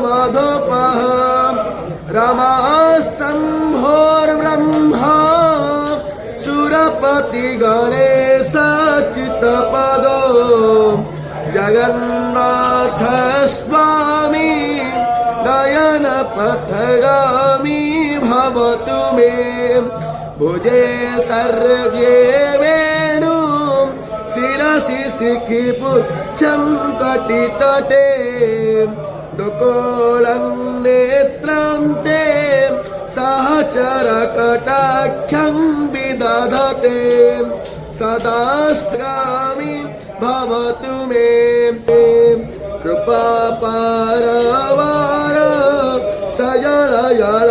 मधुपः रमास्तम्भोर्ब्रह्मा सुरपति गणेशचित्तपदो जगन्नाथ स्वामी नयनपथगामी भवतु मे भुजे सर्वे वेणु शिरसि शिखिपुच्छं कटितटे दुकोलं नेत्रं ते सहचरकटाख्यं विदधते सदास्गामि भवतु मे कृपापारवार सजल जल